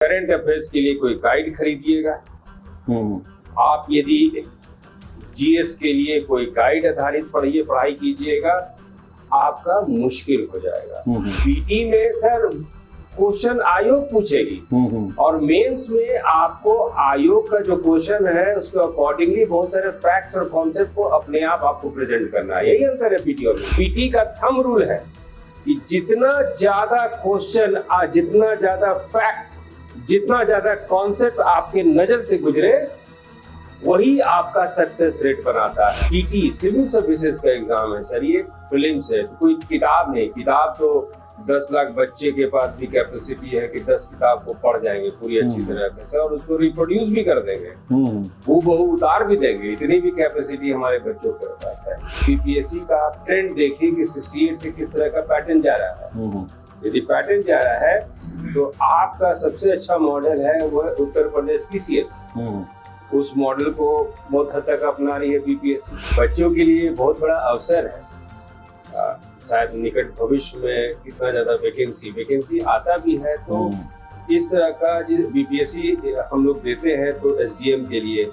Current affairs के लिए कोई गाइड खरीदिएगा। आप यदि जीएस के लिए कोई गाइड आधारित पढ़ाई कीजिएगा, आपका मुश्किल हो जाएगा। पीटी में सर क्वेश्चन आयोग पूछेगी और मेंस में आपको आयोग का जो क्वेश्चन है उसके अकॉर्डिंगली बहुत सारे फैक्ट्स और कॉन्सेप्ट को अपने आप आपको प्रेजेंट करना है। यही अंतर है पीटी और पीटी का थंब रूल है कि जितना ज्यादा क्वेश्चन, जितना ज्यादा फैक्ट, जितना ज्यादा कॉन्सेप्ट आपके नजर से गुजरे, वही आपका सक्सेस रेट बनाता है। पीटी सिविल सर्विसेज का एग्जाम है सर, ये प्रीलिम्स है, कोई किताब नहीं। किताब तो 10 लाख बच्चे के पास भी कैपेसिटी है कि 10 किताब को पढ़ जाएंगे पूरी अच्छी तरह से और उसको रिप्रोड्यूस भी कर देंगे, हूबहू उतार भी देंगे। इतनी भी कैपेसिटी हमारे बच्चों के पास है। बीपीएससी का आप ट्रेंड देखिए कि 68 से किस तरह का पैटर्न जा रहा है। यदि पैटर्न जा रहा है तो आपका सबसे अच्छा मॉडल है वह उत्तर प्रदेश पीसीएस। उस मॉडल को बहुत हद तक अपना रही है बीपीएससी। बच्चों के लिए बहुत बड़ा अवसर है। शायद निकट भविष्य में कितना ज्यादा वैकेंसी आता भी है, तो इस तरह का बीपीएससी हम लोग देते हैं तो एसडीएम के लिए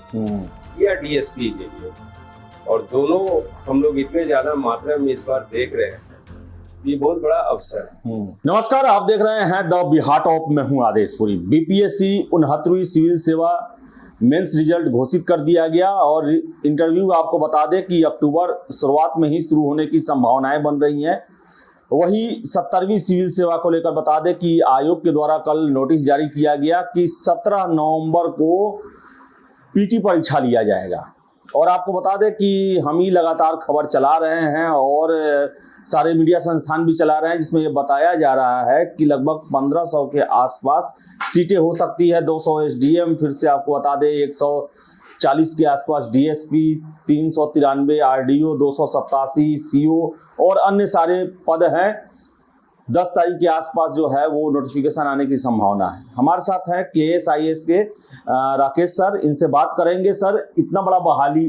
या डीएसपी के लिए, और दोनों हम लोग इतने ज्यादा मात्रा में इस बार देख रहे हैं, ये बहुत बड़ा अवसर है। नमस्कार, आप देख रहे हैं द बिहार टॉप। मैं हूं आदेशपुरी। बीपीएससी 69वीं सिविल सेवा मेंस रिजल्ट घोषित कर दिया गया और इंटरव्यू आपको बता दें कि अक्टूबर शुरुआत में ही शुरू होने की संभावनाएं बन रही हैं। वही 70वीं सिविल सेवा को लेकर बता दें कि आयोग के द्वारा कल नोटिस जारी किया गया कि 17 नवंबर को पीटी परीक्षा लिया जाएगा। और आपको बता दें कि हम ही लगातार खबर चला रहे हैं और सारे मीडिया संस्थान भी चला रहे हैं, जिसमें ये बताया जा रहा है कि लगभग 1500 के आसपास सीटें हो सकती है। 200 एसडीएम, फिर से आपको बता दें 140 के आसपास डीएसपी, 393 आरडीओ, 287 सीओ और अन्य सारे पद हैं। 10 तारीख के आसपास जो है वो नोटिफिकेशन आने की संभावना है। हमारे साथ है KSIS के राकेश सर, इनसे बात करेंगे। सर, इतना बड़ा बहाली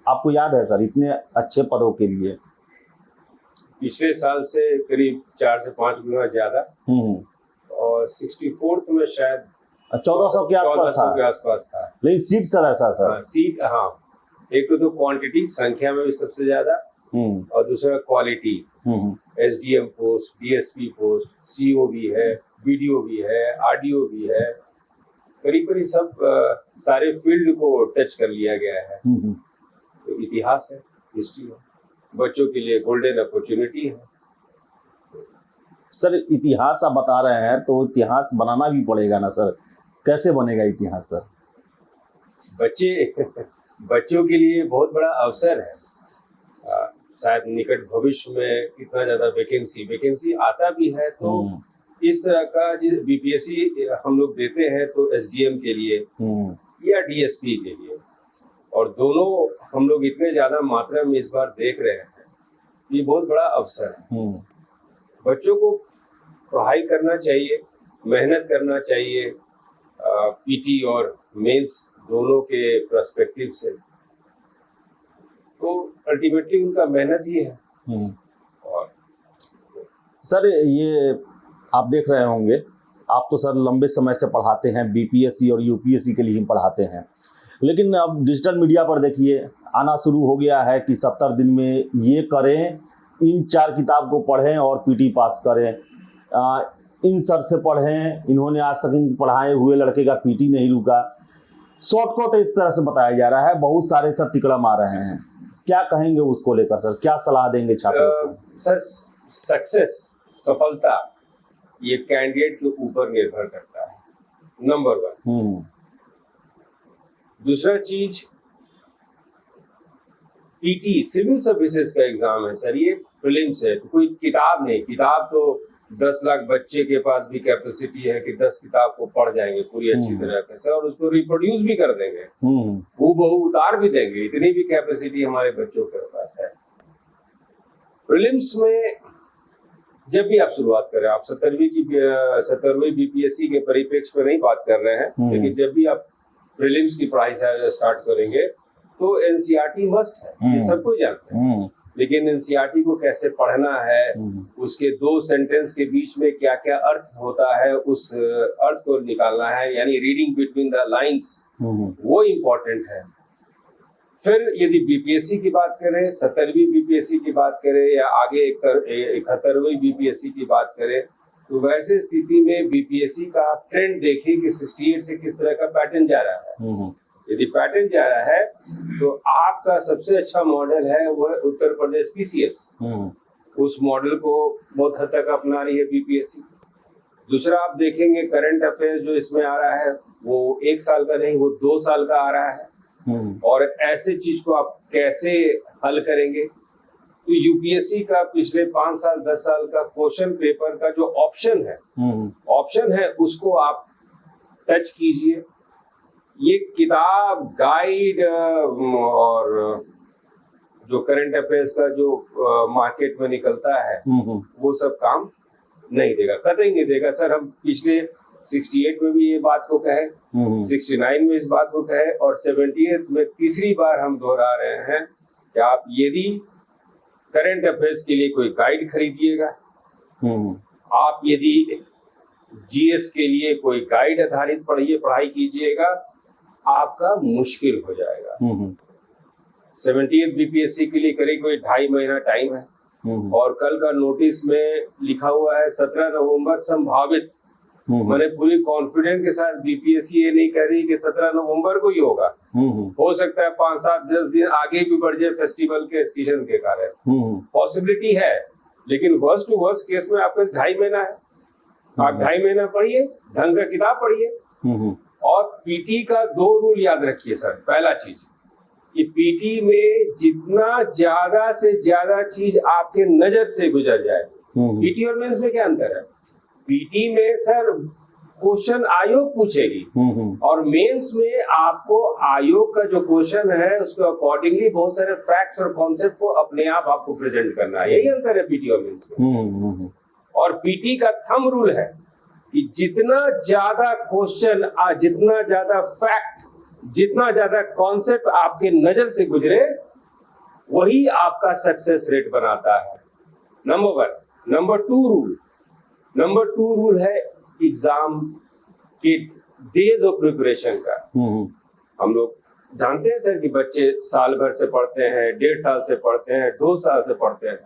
आपको याद है सर, इतने अच्छे पदों के लिए? पिछले साल से करीब 4 से 5 गुना ज्यादा, और 64th में शायद 1400 के आसपास था। लेकिन सीट सर ऐसा सर? सीट, हाँ, एक तो क्वांटिटी, संख्या में भी सबसे ज्यादा, और दूसरा quality. SDM post, DSP post, CO भी है, बीडीओ भी है, आरडीओ भी है, करीब सब सारे फील्ड को टच कर लिया गया है। तो इतिहास है, हिस्ट्री है, बच्चों के लिए गोल्डन अपॉर्चुनिटी है। सर, इतिहास आप बता रहे हैं तो इतिहास बनाना भी पड़ेगा ना सर? कैसे बनेगा इतिहास सर? बच्चों के लिए बहुत बड़ा अवसर है। शायद निकट भविष्य में कितना ज्यादा वैकेंसी आता भी है, तो इस तरह का बीपीएससी हम लोग देते हैं तो एसडीएम के लिए या डीएसपी के लिए, और दोनों हम लोग इतने ज्यादा मात्रा में इस बार देख रहे हैं, ये बहुत बड़ा अवसर है। बच्चों को पढ़ाई करना चाहिए, मेहनत करना चाहिए, पीटी और मेंस दोनों के पर्सपेक्टिव से, तो अल्टीमेटली उनका मेहनत ही है। और सर, ये आप देख रहे होंगे, आप तो सर लंबे समय से पढ़ाते हैं, बीपीएससी और यूपीएससी के लिए ही पढ़ाते हैं, लेकिन अब डिजिटल मीडिया पर देखिए आना शुरू हो गया है कि 70 दिन में ये करें, इन 4 किताब को पढ़ें और पीटी पास करें, इन सर से पढ़ें, इन्होंने आज तक इन पढ़ाए हुए लड़के का पीटी नहीं रुका। शॉर्टकट एक तरह से बताया जा रहा है, बहुत सारे सर टिकड़ा मार रहे हैं। क्या कहेंगे उसको लेकर सर? क्या सलाह देंगे छात्रों को? सर, सक्सेस, सफलता ये कैंडिडेट के ऊपर निर्भर करता है, नंबर 1। दूसरा चीज, पीटी सिविल सर्विसेज का एग्जाम है सर, ये प्रीलिम्स है, तो कोई किताब नहीं। किताब तो 10 लाख बच्चे के पास भी कैपेसिटी है कि 10 किताब को पढ़ जाएंगे पूरी अच्छी तरह से और उसको रिप्रोड्यूस भी कर देंगे, हूबहू उतार भी देंगे। इतनी भी कैपेसिटी हमारे बच्चों के पास है। प्रीलिम्स में जब भी आप शुरुआत करें, आप 70वीं बीपीएससी के परिप्रेक्ष्य में नहीं बात कर रहे हैं, लेकिन जब भी आप प्रीलिम्स की पढ़ाई स्टार्ट करेंगे तो एनसीईआरटी मस्ट है, ये सबको जानते हैं। लेकिन एनसीईआरटी को कैसे पढ़ना है, उसके 2 सेंटेंस के बीच में क्या क्या अर्थ होता है, उस अर्थ को निकालना है, यानी रीडिंग बिटवीन द लाइंस, वो इम्पोर्टेंट है। फिर यदि बीपीएससी की बात करें, 70वीं बीपीएससी की बात करें या आगे 71वीं बीपीएससी की बात करें, तो वैसे स्थिति में बीपीएससी का आप ट्रेंड देखिए कि 68 से किस तरह का पैटर्न जा रहा है। यदि पैटर्न जा रहा है तो आपका सबसे अच्छा मॉडल है वो है उत्तर प्रदेश पीसीएस। उस मॉडल को बहुत हद तक अपना रही है बीपीएससी। दूसरा आप देखेंगे करंट अफेयर जो इसमें आ रहा है वो 1 साल का नहीं, वो 2 साल का आ रहा है। और ऐसे चीज को आप कैसे हल करेंगे? तो यूपीएससी का पिछले 5 साल 10 साल का क्वेश्चन पेपर का जो ऑप्शन है उसको आप टच कीजिए। ये किताब, गाइड और जो करंट अफेयर्स का जो मार्केट में निकलता है वो सब काम नहीं देगा, कतई नहीं देगा सर। हम पिछले 68 में भी ये बात को कहे, 69 में इस बात को कहे और 78 में तीसरी बार हम दोहरा रहे हैं कि आप यदि करंट अफेयर्स के लिए कोई गाइड खरीदिएगा, आप यदि जीएस के लिए कोई गाइड आधारित पढ़ाई कीजिएगा, आपका मुश्किल हो जाएगा। 70th बीपीएससी के लिए करीब कोई 2.5 महीना टाइम है और कल का नोटिस में लिखा हुआ है 17 नवंबर संभावित। मैंने पूरी कॉन्फिडेंस के साथ बीपीएससी ये नहीं कह रही कि 17 नवंबर को ही होगा, हो सकता है 5, 7, 10 दिन आगे भी बढ़ जाए फेस्टिवल के सीजन के कारण, पॉसिबिलिटी है। लेकिन वर्स्ट टू वर्स्ट केस में आपके 2.5 महीना है, आप 2.5 महीना पढ़िए, ढंग का किताब पढ़िए। और पीटी का 2 रूल याद रखिए सर। पहला चीज कि पीटी में जितना ज्यादा से ज्यादा चीज आपके नजर से गुजर जाए। पीटी और मेंस में क्या अंतर है? पीटी में सर क्वेश्चन आयोग पूछेगी और मेंस में आपको आयोग का जो क्वेश्चन है उसके अकॉर्डिंगली बहुत सारे फैक्ट्स और कॉन्सेप्ट को अपने आप आपको प्रेजेंट करना है। यही अंतर है पीटी और मेंस में। और पीटी का थंब रूल है कि जितना ज्यादा क्वेश्चन, जितना ज्यादा फैक्ट, जितना ज्यादा कॉन्सेप्ट आपके नजर से गुजरे वही आपका सक्सेस रेट बनाता है। नंबर 1। नंबर 2 रूल है एग्जाम के डेज ऑफ प्रिपरेशन का। हम लोग जानते हैं सर कि बच्चे साल भर से पढ़ते हैं, 1.5 साल से पढ़ते हैं, 2 साल से पढ़ते हैं,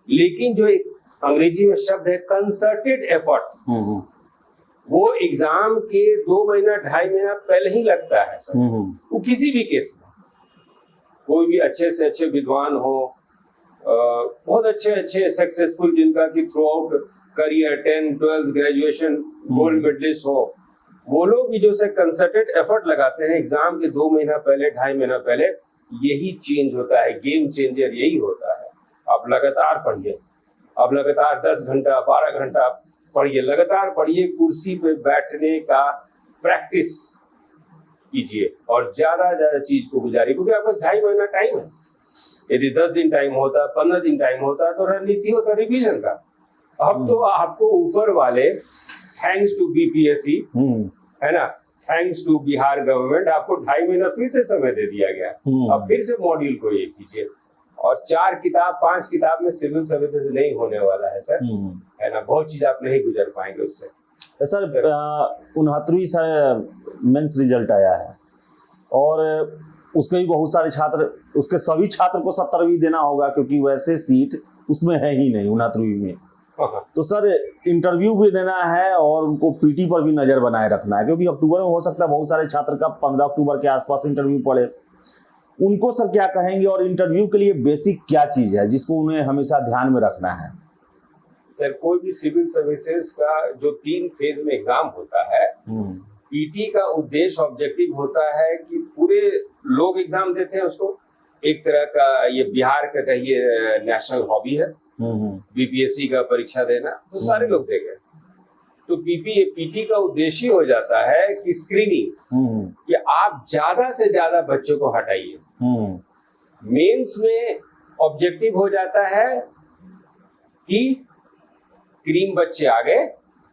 लेकिन जो एक अंग्रेजी में शब्द है कंसर्टेड एफर्ट, वो एग्जाम के 2 महीना 2.5 महीना पहले ही लगता है सर। वो किसी भी केस में, कोई भी अच्छे से अच्छे विद्वान हो, बहुत अच्छे सक्सेसफुल जिनका कि throughout career 10, 12 graduation gold medalist हो, वो लोग भी जो से कंसर्टेड एफर्ट लगाते हैं एग्जाम के 2 महीना पहले, 2.5 महीना पहले, यही चेंज होता है, गेम चेंजर यही होता है। आप लगातार पढ़िए, आप लगातार 10 घंटा 12 घंटा पढ़िए, लगातार पढ़िए, कुर्सी पे बैठने का प्रैक्टिस कीजिए और ज्यादा चीज को गुजारिए, क्योंकि आपके पास 2.5 महीना टाइम है। यदि 10 दिन टाइम होता, 15 दिन टाइम होता तो रणनीति होता रिवीजन का। अब तो आपको ऊपर वाले थैंक्स टू बीपीएससी, है ना, थैंक्स टू बिहार गवर्नमेंट, आपको 2.5 महीना फिर से समय दे दिया गया। अब फिर से मॉड्यूल को ये कीजिए और 4 किताब 5 किताब में सिविल सर्विसेज नहीं होने वाला है सर, है ना, बहुत चीज आप नहीं गुजर पाएंगे उससे। सर 69वीं मेंस रिजल्ट आया है और उसके भी बहुत सारे छात्र, उसके सभी छात्र को 70वीं देना होगा क्योंकि वैसे सीट उसमें है ही नहीं 69वीं में। तो सर इंटरव्यू भी देना है और उनको पीटी पर भी नजर बनाए रखना है, क्योंकि अक्टूबर में हो सकता है बहुत सारे छात्र का 15 अक्टूबर के आसपास इंटरव्यू पड़े। उनको सर क्या कहेंगे और इंटरव्यू के लिए बेसिक क्या चीज है जिसको उन्हें हमेशा ध्यान में रखना है? सर कोई भी सिविल सर्विसेज का जो 3 फेज में एग्जाम होता है, पीटी का उद्देश्य ऑब्जेक्टिव होता है कि पूरे लोग एग्जाम देते हैं उसको, एक तरह का ये बिहार का कहिए नेशनल हॉबी है बीपीएससी का परीक्षा देना, तो सारे लोग देंगे। तो पीटी का उद्देश्य हो जाता है कि स्क्रीनिंग, कि आप ज्यादा से ज्यादा बच्चों को हटाइए। मेंस में ऑब्जेक्टिव हो जाता है कि क्रीम बच्चे आ गए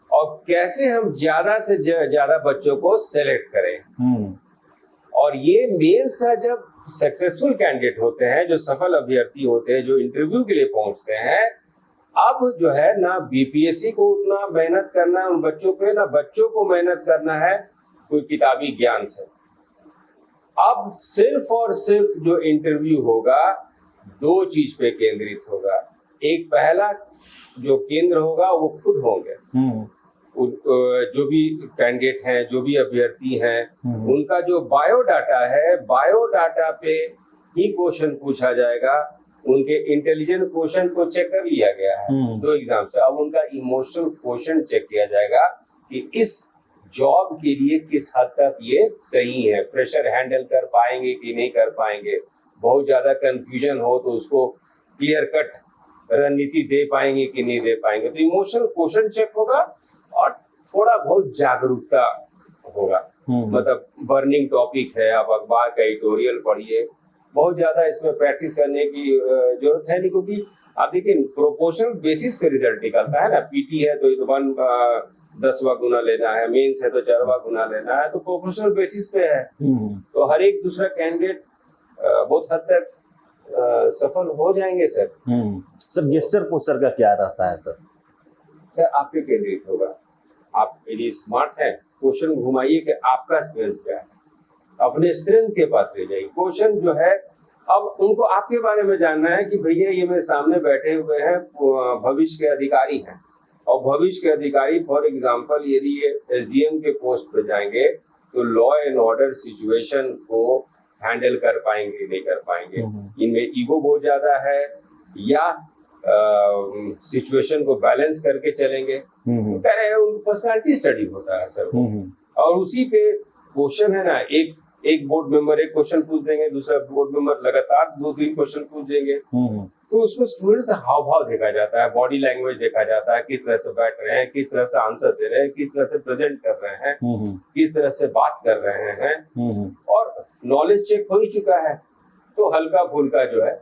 और कैसे हम ज्यादा से ज्यादा बच्चों को सेलेक्ट करें। और ये मेंस का जब सक्सेसफुल कैंडिडेट होते हैं, जो सफल अभ्यर्थी होते हैं, जो इंटरव्यू के लिए पहुंचते हैं, अब जो है ना बीपीएससी को उतना मेहनत करना है उन बच्चों पे, ना बच्चों को मेहनत करना है कोई किताबी ज्ञान से। अब सिर्फ और सिर्फ जो इंटरव्यू होगा 2 चीज पे केंद्रित होगा। एक पहला जो केंद्र होगा वो खुद होंगे, जो भी कैंडिडेट हैं, जो भी अभ्यर्थी हैं, उनका जो बायोडाटा है, बायोडाटा पे ही क्वेश्चन पूछा जाएगा। उनके इंटेलिजेंट क्वेश्चन को चेक कर लिया गया है 2 एग्जाम से। अब उनका इमोशनल क्वेश्चन चेक किया जाएगा कि इस जॉब के लिए किस हद तक ये सही है, प्रेशर हैंडल कर पाएंगे कि नहीं कर पाएंगे, बहुत ज्यादा कंफ्यूजन हो तो उसको क्लियर कट रणनीति दे पाएंगे कि नहीं दे पाएंगे। तो इमोशनल क्वेश्चन चेक होगा और थोड़ा बहुत जागरूकता होगा। मतलब बर्निंग टॉपिक है, आप अखबार का एडिटोरियल पढ़िए, बहुत ज्यादा इसमें प्रैक्टिस करने की जरूरत है नहीं, क्योंकि आप देखिए प्रोपोर्शनल बेसिस पे रिजल्ट निकलता है ना। पीटी है तो 10वां गुना लेना है, मेंस है तो 4वां गुना लेना है, तो प्रोपोर्शनल बेसिस पे है। तो हर एक दूसरा कैंडिडेट बहुत हद तक सफल हो जाएंगे सर। सर गेस्चर पोस्चर का क्या रहता है सर? सर आप पे केंद्रित होगा। आप यदि स्मार्ट है, क्वेश्चन घुमाइए कि आपका स्ट्रेंथ क्या है, अपने स्ट्रेंथ के पास ले जाइए। क्वेश्चन जो है अब उनको आपके बारे में जानना है कि भैया ये मेरे सामने बैठे हुए हैं, भविष्य के अधिकारी हैं, और भविष्य के अधिकारी फॉर एग्जांपल यदि ये एसडीएम के पोस्ट पर जाएंगे तो लॉ एंड ऑर्डर सिचुएशन को हैंडल कर पाएंगे नहीं कर पाएंगे, इनमें ईगो बहुत ज्यादा है या सिचुएशन को बैलेंस करके चलेंगे। तो कह रहे हैं उनको पर्सनालिटी स्टडी होता है सर, और उसी पे क्वेश्चन है ना, एक बोर्ड मेंबर एक क्वेश्चन पूछ देंगे, दूसरा बोर्ड मेंबर लगातार 2-3 क्वेश्चन पूछ देंगे। तो उसमें स्टूडेंट्स का हाव भाव देखा जाता है, बॉडी लैंग्वेज देखा जाता है, किस तरह से बैठ रहे हैं, किस तरह से आंसर दे रहे हैं, किस तरह से प्रेजेंट कर रहे हैं, किस तरह से बात कर रहे हैं। और नॉलेज चेक हो ही चुका है, तो हल्का फुल्का जो है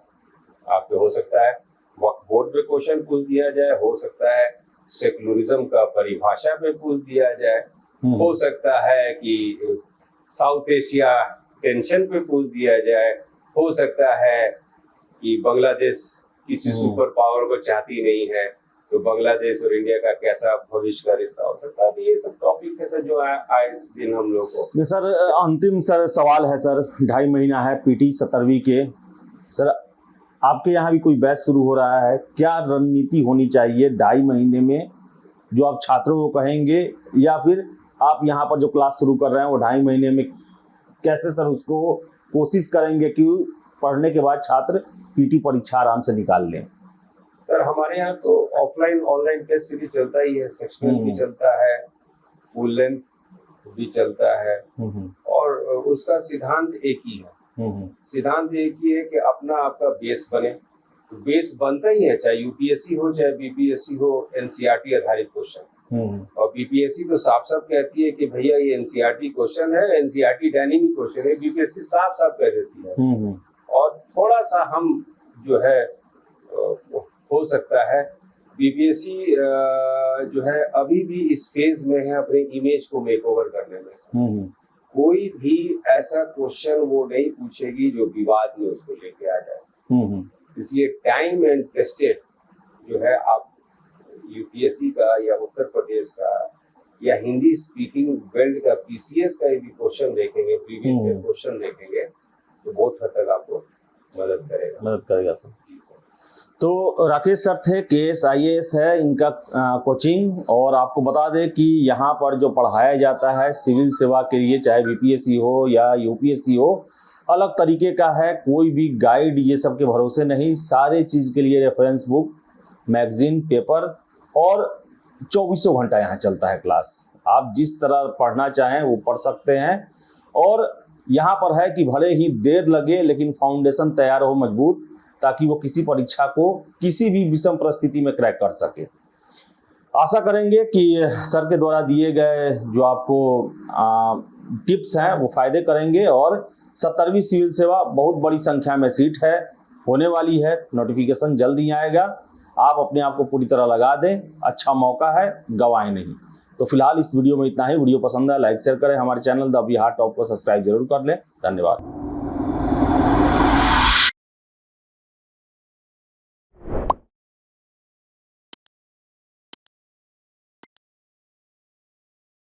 आपके हो सकता है वक्त बोर्ड पे क्वेश्चन पूछ दिया जाए, हो सकता है सेकुलरिज्म का परिभाषा पे पूछ दिया जाए, हो सकता है कि साउथ एशिया टेंशन पे पूछ दिया जाए, हो सकता है कि बांग्लादेश किसी सुपर पावर को चाहती नहीं है तो बांग्लादेश और इंडिया का कैसा भविष्य का रिश्ता हो सकता है। तो ये सब टॉपिक है सर जो आए दिन हम लोग को। सर अंतिम सर सवाल है सर, 2.5 महीना है पीटी 17वीं के, सर आपके यहाँ भी कोई बैच शुरू हो रहा है, क्या रणनीति होनी चाहिए 2.5 महीने में जो आप छात्रों को कहेंगे, या फिर आप यहाँ पर जो क्लास शुरू कर रहे हैं वो 2.5 महीने में कैसे सर उसको कोशिश करेंगे कि पढ़ने के बाद छात्र पीटी परीक्षा आराम से निकाल लें? सर हमारे यहाँ तो ऑफलाइन ऑनलाइन टेस्ट सीरीज चलता ही है, सेक्शनल भी चलता है, फुल लेंथ भी चलता है, और उसका सिद्धांत एक ही है। सिद्धांत एक ही है कि अपना आपका बेस बने। तो बेस बनता ही है, चाहे यूपीएससी हो चाहे बीपीएससी हो, एनसीईआरटी आधारित क्वेश्चन। और बीपीएससी तो साफ साफ कहती है कि भैया ये एनसीईआरटी क्वेश्चन है, एनसीईआरटी डायनेमिक क्वेश्चन है, बीपीएससी साफ साफ कह देती है। और थोड़ा सा हम जो है हो सकता है बीपीएससी जो है अभी भी इस फेज में है अपने इमेज को मेकओवर करने में। कोई भी ऐसा क्वेश्चन वो नहीं पूछेगी जो विवाद में उसको लेके आ जाए। इसलिए टाइम एंड टेस्टेड जो है आप यूपीएससी का या उत्तर प्रदेश का या हिंदी स्पीकिंग बेल्ट का पीसीएस का यदि क्वेश्चन देखेंगे, प्रीवियस ईयर क्वेश्चन देखेंगे तो बहुत हद तक आपको मदद करेगा सर। जी सर। तो राकेश सर थे, KSIAS है इनका कोचिंग, और आपको बता दें कि यहाँ पर जो पढ़ाया जाता है सिविल सेवा के लिए, चाहे बीपीएससी हो या यूपीएससी हो, अलग तरीके का है। कोई भी गाइड ये सब के भरोसे नहीं, सारे चीज़ के लिए रेफरेंस बुक, मैगजीन, पेपर, और 24 घंटा यहाँ चलता है क्लास। आप जिस तरह पढ़ना चाहें वो पढ़ सकते हैं, और यहाँ पर है कि भले ही देर लगे लेकिन फाउंडेशन तैयार हो मजबूत, ताकि वो किसी परीक्षा को किसी भी विषम परिस्थिति में क्रैक कर सके। आशा करेंगे कि सर के द्वारा दिए गए जो आपको टिप्स हैं वो फायदे करेंगे, और 17वीं सिविल सेवा बहुत बड़ी संख्या में सीट है, होने वाली है, नोटिफिकेशन जल्द ही आएगा। आप अपने आप को पूरी तरह लगा दें, अच्छा मौका है, गवाएं नहीं। तो फिलहाल इस वीडियो में इतना ही। वीडियो पसंद है लाइक शेयर करें, हमारे चैनल द बिहार टॉप को सब्सक्राइब जरूर कर लें। धन्यवाद।